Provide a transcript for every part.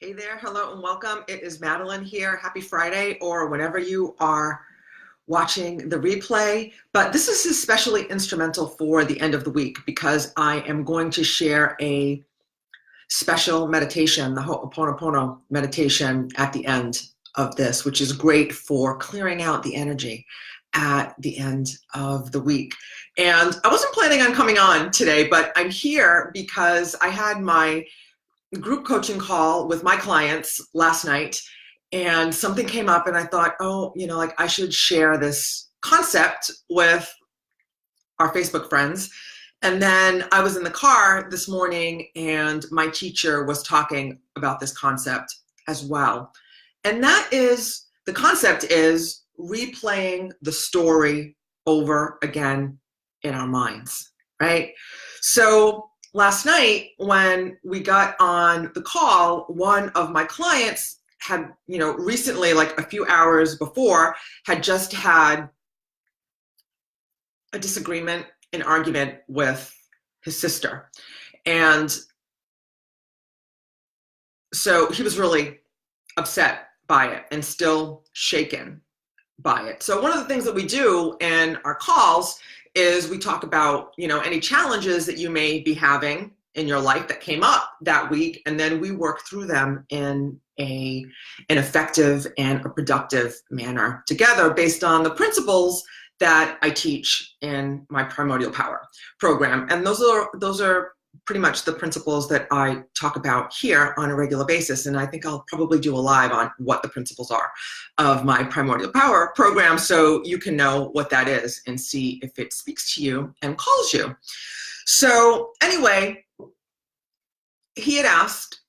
Hey there, hello and welcome. It is Madeline here. Happy Friday, or whenever you are watching the replay. But this is especially instrumental for the end of the week because I am going to share a special meditation, the Ho'oponopono meditation at the end of this, which is great for clearing out the energy at the end of the week. And I wasn't planning on coming on today, but I'm here because I had my group coaching call with my clients last night, and something came up and I thought, oh, I should share this concept with our Facebook friends. And then I was in the car this morning and my teacher was talking about this concept as well. And the concept is replaying the story over again in our minds, right? So last night, when we got on the call, one of my clients had, recently, like a few hours before, had just had a disagreement, an argument with his sister. And so he was really upset by it and still shaken by it. So one of the things that we do in our calls is we talk about, any challenges that you may be having in your life that came up that week, and then we work through them in an effective and a productive manner together based on the principles that I teach in my Primordial Power program. And those are pretty much the principles that I talk about here on a regular basis. And I think I'll probably do a live on what the principles are of my Primordial Power program so you can know what that is and see if it speaks to you and calls you. So anyway, he had asked,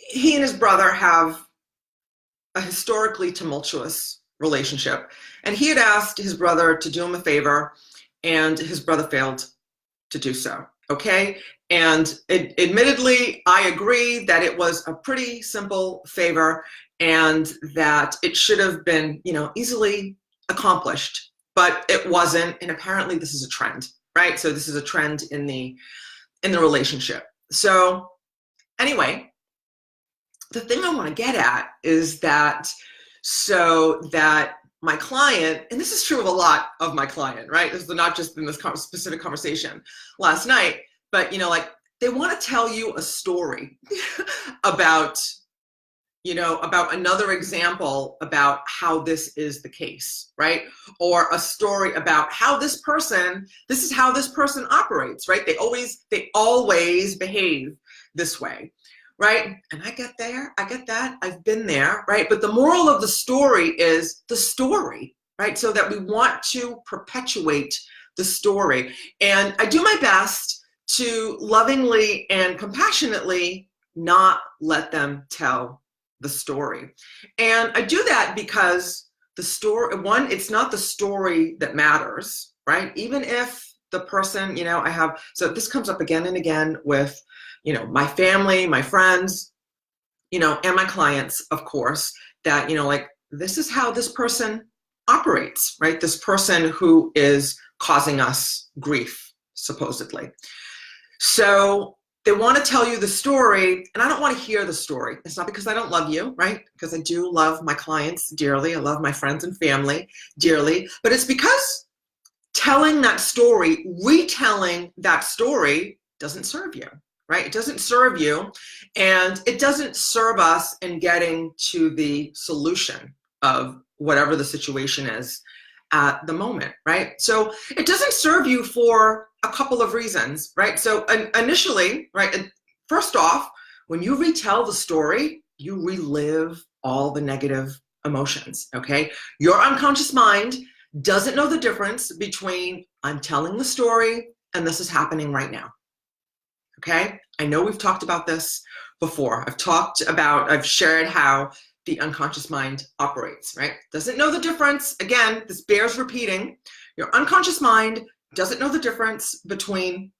he and his brother have a historically tumultuous relationship. And he had asked his brother to do him a favor, and his brother failed to do so. Okay, and admittedly, I agree that it was a pretty simple favor and that it should have been, easily accomplished, but it wasn't. And apparently, this is a trend, right? So this is a trend in the relationship. So anyway, the thing I want to get at is that my client, and this is true of a lot of my client, right? This is not just in this specific conversation last night, but they want to tell you a story about another example about how this is the case, right? Or a story about how this is how this person operates, right? They always behave this way. Right? And I get that, I've been there, right? But the moral of the story is the story, right? So that we want to perpetuate the story. And I do my best to lovingly and compassionately not let them tell the story. And I do that because the story, one, it's not the story that matters, right? Even if the person, so this comes up again and again with my family, my friends, and my clients, of course, that, this is how this person operates, right? This person who is causing us grief, supposedly. So they want to tell you the story, and I don't want to hear the story. It's not because I don't love you, right? Because I do love my clients dearly. I love my friends and family dearly, but it's because telling that story, retelling that story doesn't serve you. Right? It doesn't serve you, and it doesn't serve us in getting to the solution of whatever the situation is at the moment, right? So it doesn't serve you for a couple of reasons, right? So initially, right, first off, when you retell the story, you relive all the negative emotions, okay? Your unconscious mind doesn't know the difference between I'm telling the story and this is happening right now. Okay, I know we've talked about this before. I've shared how the unconscious mind operates, right? Doesn't know the difference. Again, this bears repeating. Your unconscious mind doesn't know the difference between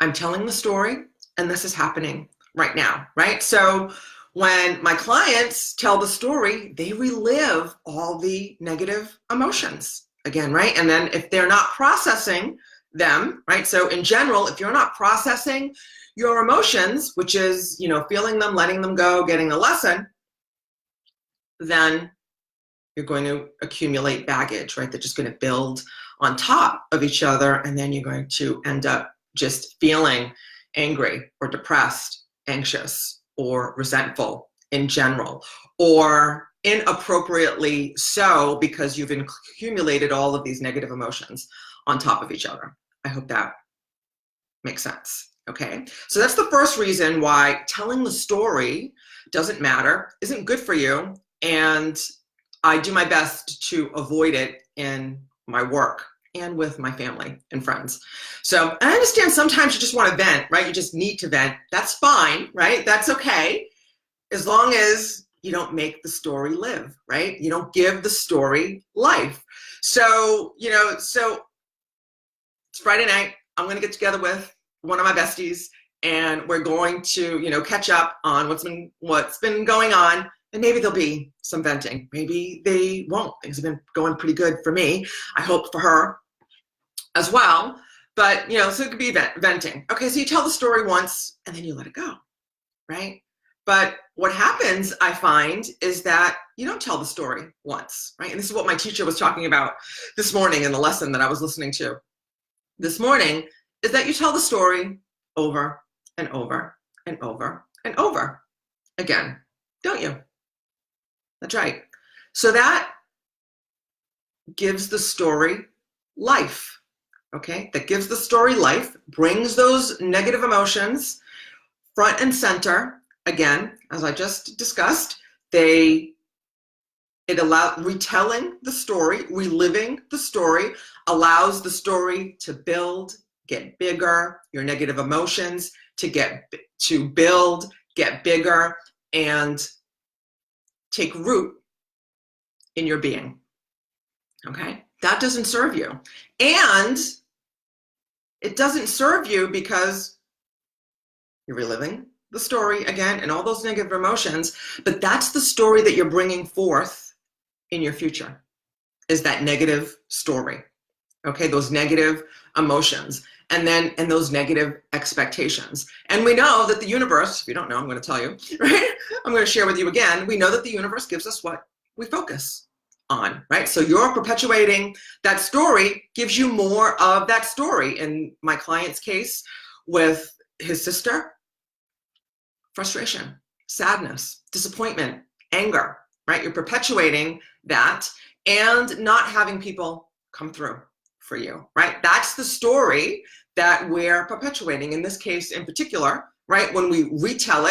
I'm telling the story and this is happening right now, right? So when my clients tell the story, they relive all the negative emotions again, right? And then if they're not processing them, right? So in general, if you're not processing your emotions, which is, you know, feeling them, letting them go, getting a lesson, then you're going to accumulate baggage, right? They're just going to build on top of each other, and then you're going to end up just feeling angry or depressed, anxious, or resentful in general, or inappropriately so, because you've accumulated all of these negative emotions on top of each other. I hope that makes sense. Okay, so that's the first reason why telling the story doesn't matter, isn't good for you, and I do my best to avoid it in my work and with my family and friends. So I understand sometimes you just want to vent, right? You just need to vent. That's fine, right? That's okay, as long as you don't make the story live, right? You don't give the story life. So, you know, so it's Friday night. I'm going to get together with one of my besties, and we're going to, you know, catch up on what's been going on. And maybe there'll be some venting. Maybe they won't. Things have been going pretty good for me. I hope for her as well. But, you know, so it could be venting. Okay, so you tell the story once and then you let it go, right? But what happens, I find, is that you don't tell the story once, right? And this is what my teacher was talking about this morning in the lesson that I was listening to this morning, is that you tell the story over and over and over and over again, don't you? That's right. So that gives the story life, okay? That gives the story life, brings those negative emotions front and center. Again, as I just discussed, it allows retelling the story, reliving the story, allows the story to build, get bigger, your negative emotions to build, get bigger, and take root in your being, okay? That doesn't serve you. And it doesn't serve you because you're reliving the story again and all those negative emotions, but that's the story that you're bringing forth in your future, is that negative story, okay? Those negative emotions and those negative expectations. And we know that the universe, if you don't know, I'm going to tell you, right? I'm going to share with you again. We know that the universe gives us what we focus on, right? So you're perpetuating that story, gives you more of that story. In my client's case with his sister, frustration, sadness, disappointment, anger, right? You're perpetuating that and not having people come through for you, right? That's the story that we're perpetuating in this case in particular, right? When we retell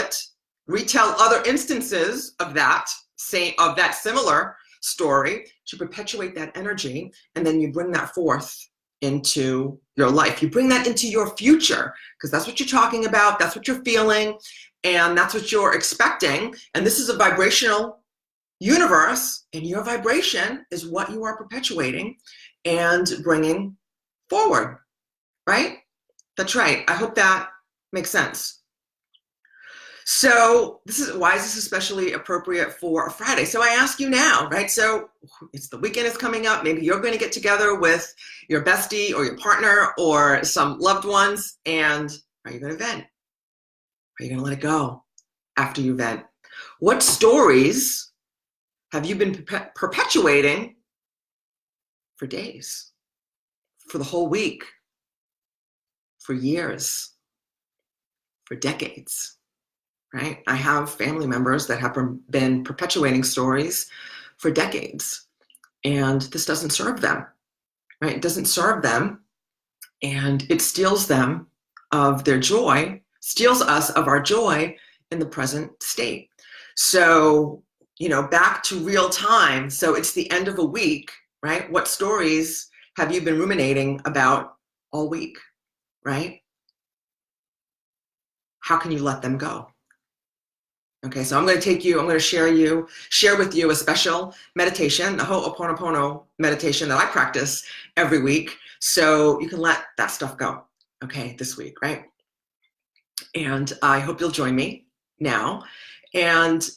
other instances of that similar story, to perpetuate that energy, and then you bring that forth into your life. You bring that into your future, because that's what you're talking about, that's what you're feeling, and that's what you're expecting. And this is a vibrational universe, and your vibration is what you are perpetuating and bringing forward, right? That's right. I hope that makes sense. So why is this especially appropriate for a Friday? So I ask you now, right? So it's the weekend is coming up. Maybe you're going to get together with your bestie or your partner or some loved ones, and are you going to vent? Are you going to let it go after you vent? What stories have you been perpetuating for days, for the whole week, for years, for decades, right? I have family members that have been perpetuating stories for decades, and this doesn't serve them, right? It doesn't serve them, and it steals them of their joy, steals us of our joy in the present state. So, you know, back to real time. So it's the end of a week, right? What stories have you been ruminating about all week, right? How can you let them go? Okay, so I'm going to share with you a special meditation, the Ho'oponopono meditation that I practice every week, so you can let that stuff go, okay, this week, right? And I hope you'll join me now. And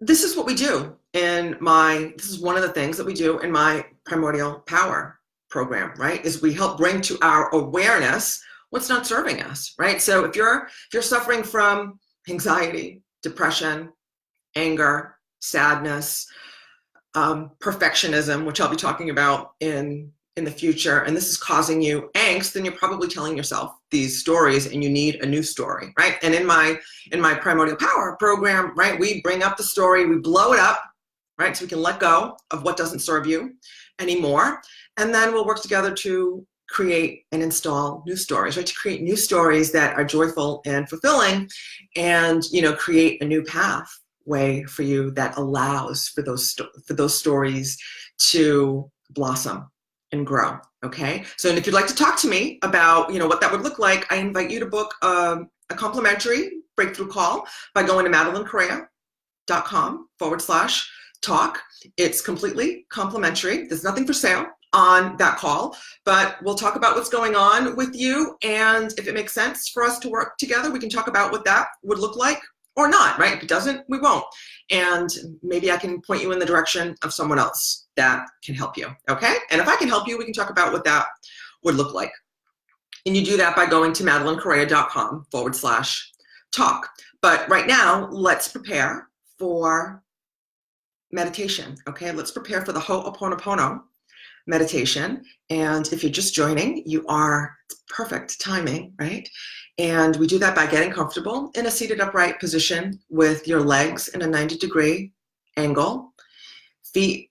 this is what we do this is one of the things that we do in my Primordial Power program, right? Is we help bring to our awareness what's not serving us, right? So if you're suffering from anxiety, depression, anger, sadness, perfectionism, which I'll be talking about in the future, and this is causing you angst, then you're probably telling yourself these stories and you need a new story, right? And in my Primordial Power program, right, we bring up the story, we blow it up, right, so we can let go of what doesn't serve you anymore, and then we'll work together to create and install new stories, right, to create new stories that are joyful and fulfilling, and create a new pathway for you that allows for those stories to blossom and grow. Okay, so and if you'd like to talk to me about what that would look like, I invite you to book a complimentary breakthrough call by going to MadelynCorrea.com/talk. It's completely complimentary. There's nothing for sale on that call, but we'll talk about what's going on with you, and if it makes sense for us to work together, we can talk about what that would look like or not, right? If it doesn't, we won't. And maybe I can point you in the direction of someone else that can help you, okay? And if I can help you, we can talk about what that would look like. And you do that by going to MadelynCorrea.com/talk. But right now, let's prepare for meditation, okay? Let's prepare for the Ho'oponopono meditation. And if you're just joining, it's perfect timing, right? And we do that by getting comfortable in a seated upright position with your legs in a 90-degree angle, feet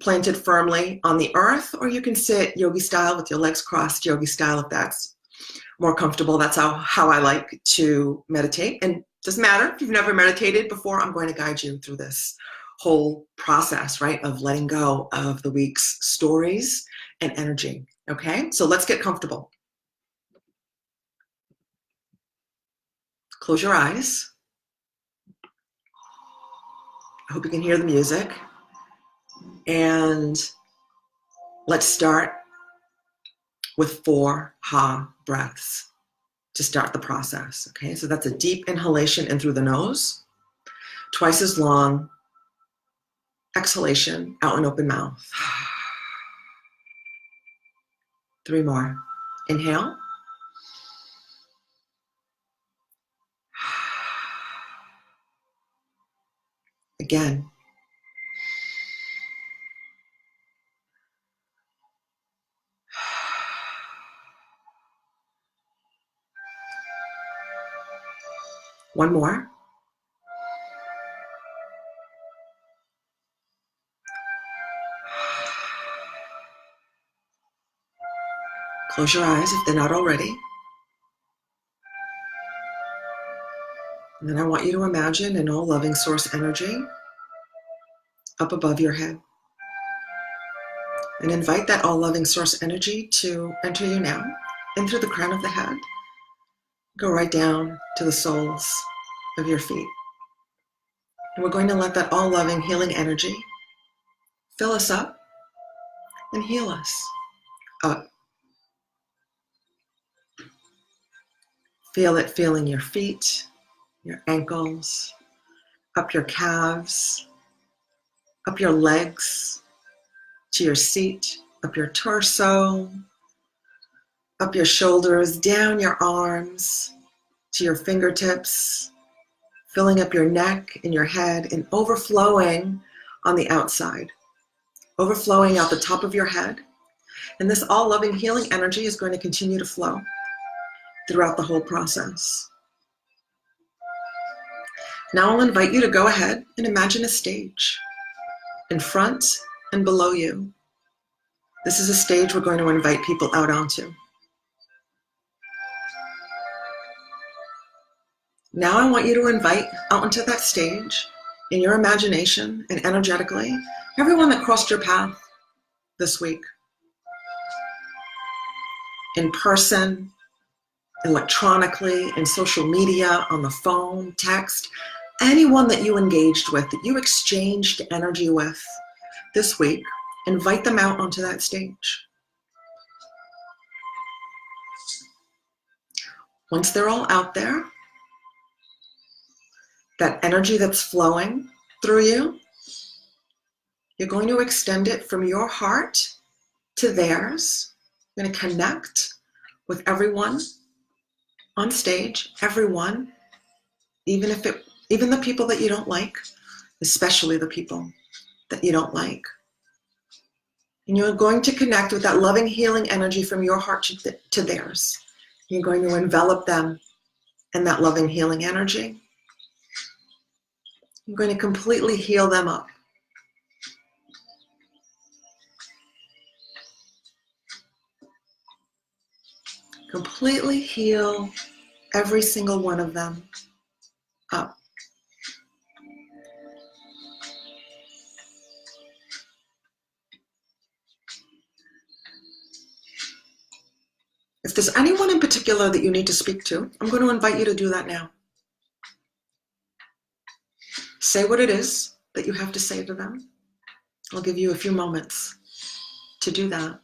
planted firmly on the earth, or you can sit yogi style with your legs crossed, yogi style, if that's more comfortable. That's how I like to meditate. And it doesn't matter if you've never meditated before, I'm going to guide you through this whole process, right, of letting go of the week's stories and energy. Okay, so let's get comfortable. Close your eyes. I hope you can hear the music. And let's start with 4 Ha breaths to start the process. Okay, so that's a deep inhalation in through the nose, twice as long exhalation out an open mouth. 3 more. Inhale. Again. One more. Close your eyes if they're not already. And then I want you to imagine an all-loving source energy up above your head. And invite that all-loving source energy to enter you now, in through the crown of the head. Go right down to the soles of your feet. And we're going to let that all-loving healing energy fill us up and heal us up. Feel it feeling your feet, your ankles, up your calves, up your legs, to your seat, up your torso, up your shoulders, down your arms, to your fingertips, filling up your neck and your head and overflowing on the outside, overflowing out the top of your head. And this all-loving healing energy is going to continue to flow throughout the whole process. Now I'll invite you to go ahead and imagine a stage in front and below you. This is a stage we're going to invite people out onto. Now I want you to invite out onto that stage in your imagination and energetically everyone that crossed your path this week. In person, electronically, in social media, on the phone, text, anyone that you engaged with, that you exchanged energy with this week, invite them out onto that stage. Once they're all out there, that energy that's flowing through you, you're going to extend it from your heart to theirs. You're going to connect with everyone on stage, everyone, even the people that you don't like, especially the people that you don't like. And you're going to connect with that loving, healing energy from your heart to theirs. You're going to envelop them in that loving, healing energy. You're going to completely heal them up. Completely heal every single one of them up. If there's anyone in particular that you need to speak to, I'm going to invite you to do that now. Say what it is that you have to say to them. I'll give you a few moments to do that.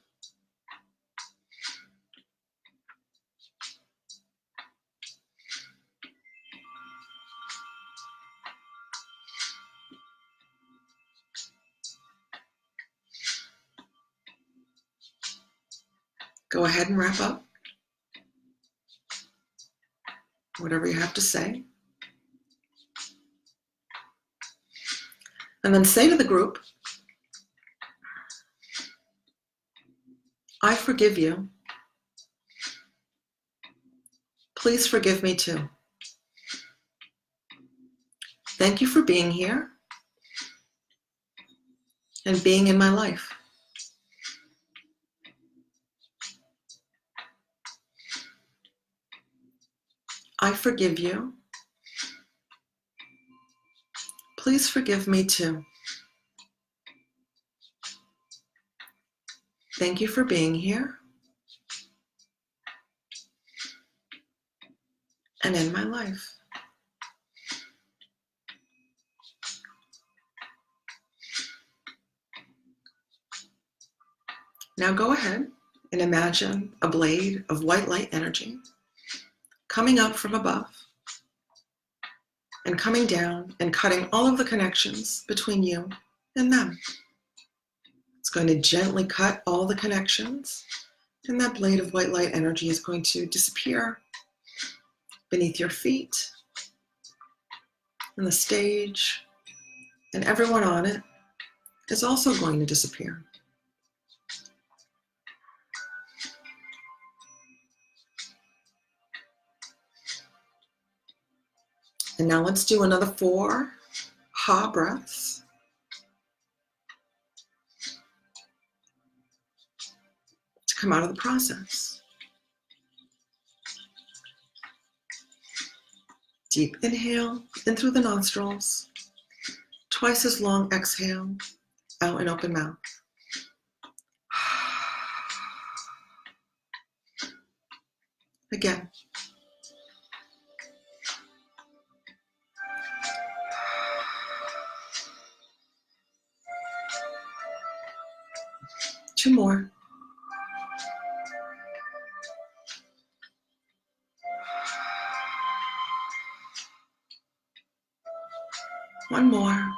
Go ahead and wrap up whatever you have to say. And then say to the group, I forgive you. Please forgive me too. Thank you for being here and being in my life. I forgive you. Please forgive me too. Thank you for being here and in my life. Now go ahead and imagine a blade of white light energy coming up from above and coming down and cutting all of the connections between you and them. It's going to gently cut all the connections, and that blade of white light energy is going to disappear beneath your feet, and the stage, and everyone on it is also going to disappear. And now let's do another 4 ha breaths. To come out of the process. Deep inhale in through the nostrils. Twice as long exhale out in open mouth. Again. Two more. One more.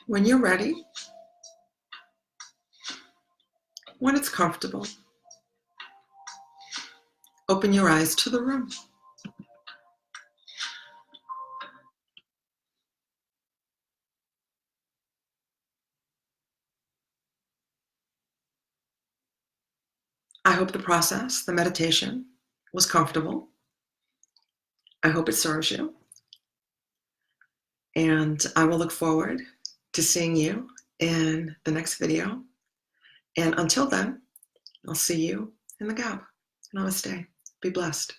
When you're ready, when it's comfortable, open your eyes to the room. I hope the process, the meditation, was comfortable. I hope it serves you. And I will look forward to seeing you in the next video. And until then, I'll see you in the gap. Namaste. Be blessed.